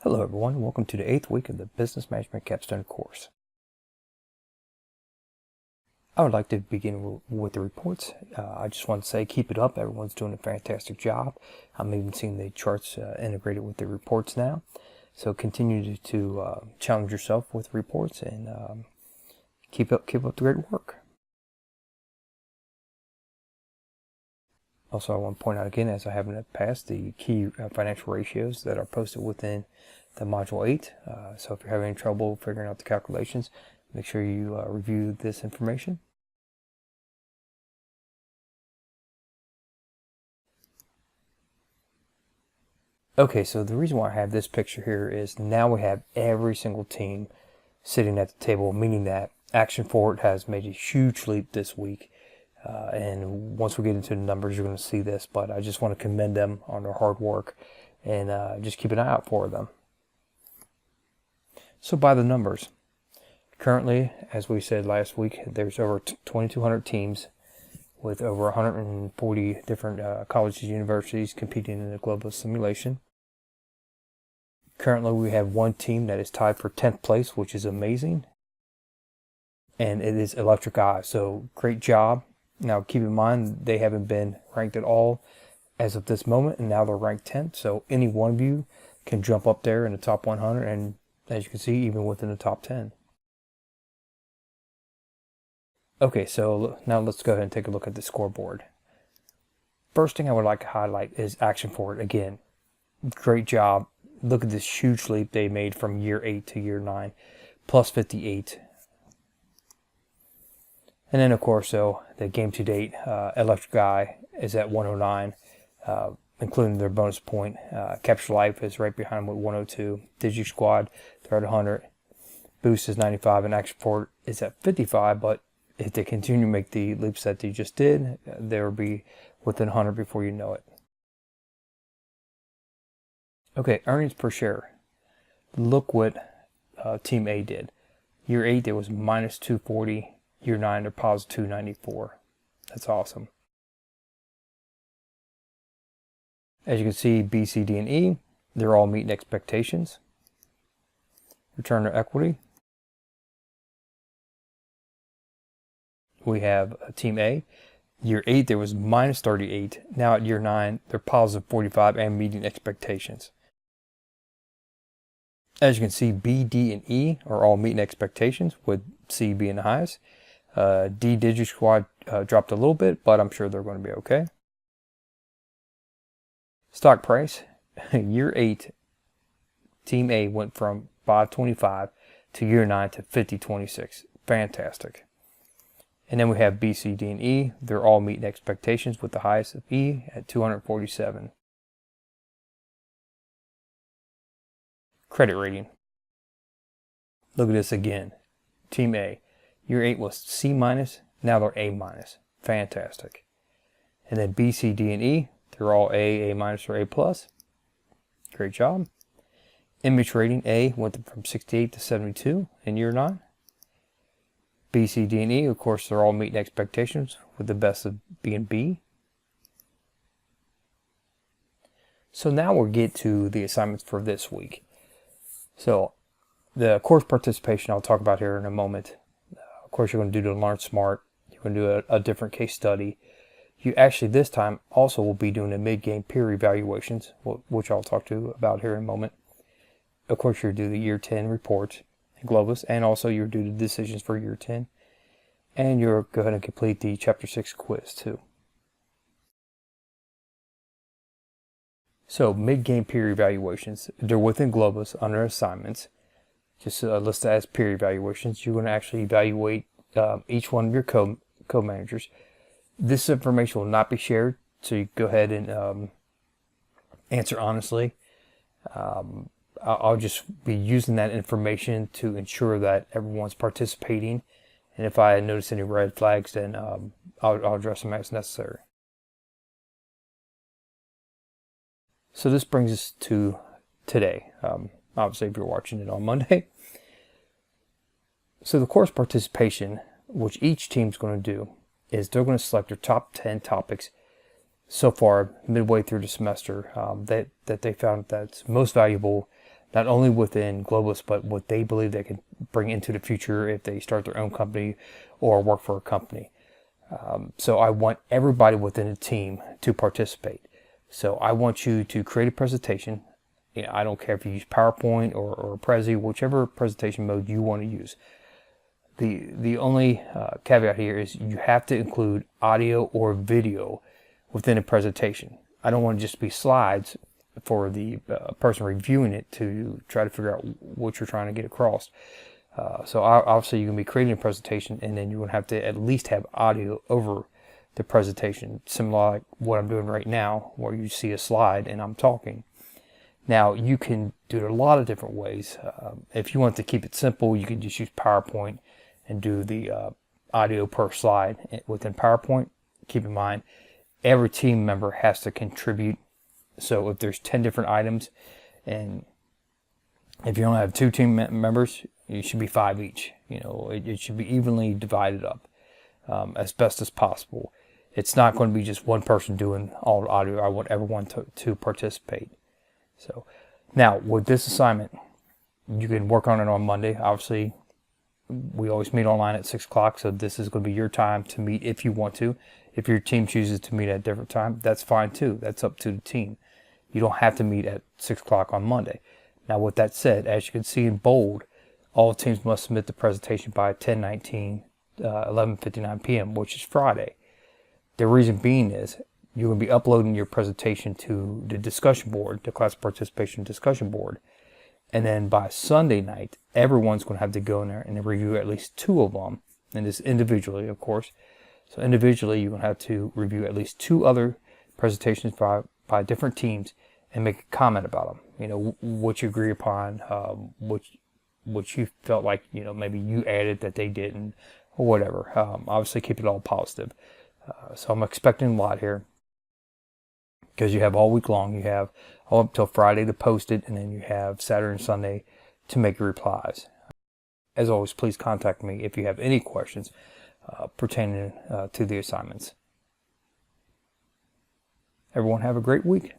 Hello everyone, welcome to the 8th week of the Business Management Capstone course. I would like to begin with the reports. I just want to say keep it up, everyone's doing a fantastic job. I'm even seeing the charts integrated with the reports now. So continue to challenge yourself with reports and keep up the great work. Also, I want to point out again, as I have in the past, the key financial ratios that are posted within the Module 8. So if you're having any trouble figuring out the calculations, make sure you review this information. Okay, so the reason why I have this picture here is now we have every single team sitting at the table, meaning that Action Forward has made a huge leap this week. And once we get into the numbers, you're going to see this, but I just want to commend them on their hard work and just keep an eye out for them. So by the numbers, currently, as we said last week, there's over 2,200 teams with over 140 different colleges and universities competing in the global simulation. Currently, we have one team that is tied for 10th place, which is amazing. And it is Electric Eye, so great job. Now, keep in mind, they haven't been ranked at all as of this moment, and now they're ranked 10th. So any one of you can jump up there in the top 100, and as you can see, even within the top 10. Okay, so now let's go ahead and take a look at the scoreboard. First thing I would like to highlight is Action Forward. Again, great job. Look at this huge leap they made from year 8 to year 9, plus 58. And then, of course, the game to date, Electric Eye is at 109, including their bonus point. Capture Life is right behind them with 102. Digi Squad, they're at 100. Boost is 95, and Action Forward is at 55. But if they continue to make the leaps that they just did, they will be within 100 before you know it. Okay, earnings per share. Look what Team A did. Year 8, there was minus 240. Year 9, they're positive 294. That's awesome. As you can see, B, C, D, and E, they're all meeting expectations. Return to equity. We have Team A. Year 8, there was minus 38. Now at year 9, they're positive 45 and meeting expectations. As you can see, B, D, and E are all meeting expectations, with C being the highest. D Digi Squad dropped a little bit, but I'm sure they're going to be okay. Stock price, year 8, Team A went from 525 to year 9 to 5026. Fantastic. And then we have B, C, D, and E. They're all meeting expectations, with the highest of E at 247. Credit rating. Look at this again. Team A. Year 8 was C minus, now they're A minus. Fantastic. And then B, C, D, and E, they're all A minus, or A plus. Great job. Image rating, A went from 68 to 72 in year 9. B, C, D, and E, of course, they're all meeting expectations, with the best of being B. So now we'll get to the assignments for this week. So the course participation I'll talk about here in a moment. Of course, you're going to do the Learn Smart. You're going to do a different case study. You actually this time also will be doing the mid-game peer evaluations, which I'll talk to you about here in a moment. Of course, you'll do the year 10 reports in Globus, and also you'll do the decisions for year 10. And you'll go ahead and complete the chapter 6 quiz too. So mid-game peer evaluations, they're within Globus under assignments. Just listed as peer evaluations. You're going to actually evaluate each one of your co-managers. This information will not be shared, so you go ahead and answer honestly. I'll just be using that information to ensure that everyone's participating. And if I notice any red flags, then I'll address them as necessary. So this brings us to today. Obviously, if you're watching it on Monday. So the course participation, which each team's going to do, is they're going to select their top 10 topics so far midway through the semester that they found that's most valuable not only within Globus, but what they believe they can bring into the future if they start their own company or work for a company. So I want everybody within the team to participate. So I want you to create a presentation. I don't care if you use PowerPoint or Prezi, whichever presentation mode you want to use. The only caveat here is you have to include audio or video within a presentation. I don't want to just be slides for the person reviewing it to try to figure out what you're trying to get across. So obviously you're going to be creating a presentation, and then you're going to have to at least have audio over the presentation, similar like what I'm doing right now, where you see a slide and I'm talking. Now you can do it a lot of different ways. If you want to keep it simple, you can just use PowerPoint and do the audio per slide within PowerPoint. Keep in mind, every team member has to contribute. So if there's 10 different items, and if you only have 2 team members, you should be 5 each. It should be evenly divided up as best as possible. It's not going to be just one person doing all the audio. I want everyone to participate. So now with this assignment, you can work on it on Monday. Obviously, we always meet online at 6 o'clock, so this is going to be your time to meet if you want to. If your team chooses to meet at a different time, that's fine too. That's up to the team. You don't have to meet at 6 o'clock on Monday. Now with that said, as you can see in bold, all teams must submit the presentation by 10/19, 11:59 p.m., which is Friday. The reason being is you're going to be uploading your presentation to the discussion board, the class participation discussion board. And then by Sunday night, everyone's going to have to go in there and review at least 2 of them. And this individually, of course. So individually, you're going to have to review at least 2 other presentations by different teams and make a comment about them. What you agree upon, what you felt like, maybe you added that they didn't, or whatever. Obviously, keep it all positive. So I'm expecting a lot here, because you have all week long. You have all up till Friday to post it, and then you have Saturday and Sunday to make your replies. As always, please contact me if you have any questions pertaining to the assignments. Everyone have a great week.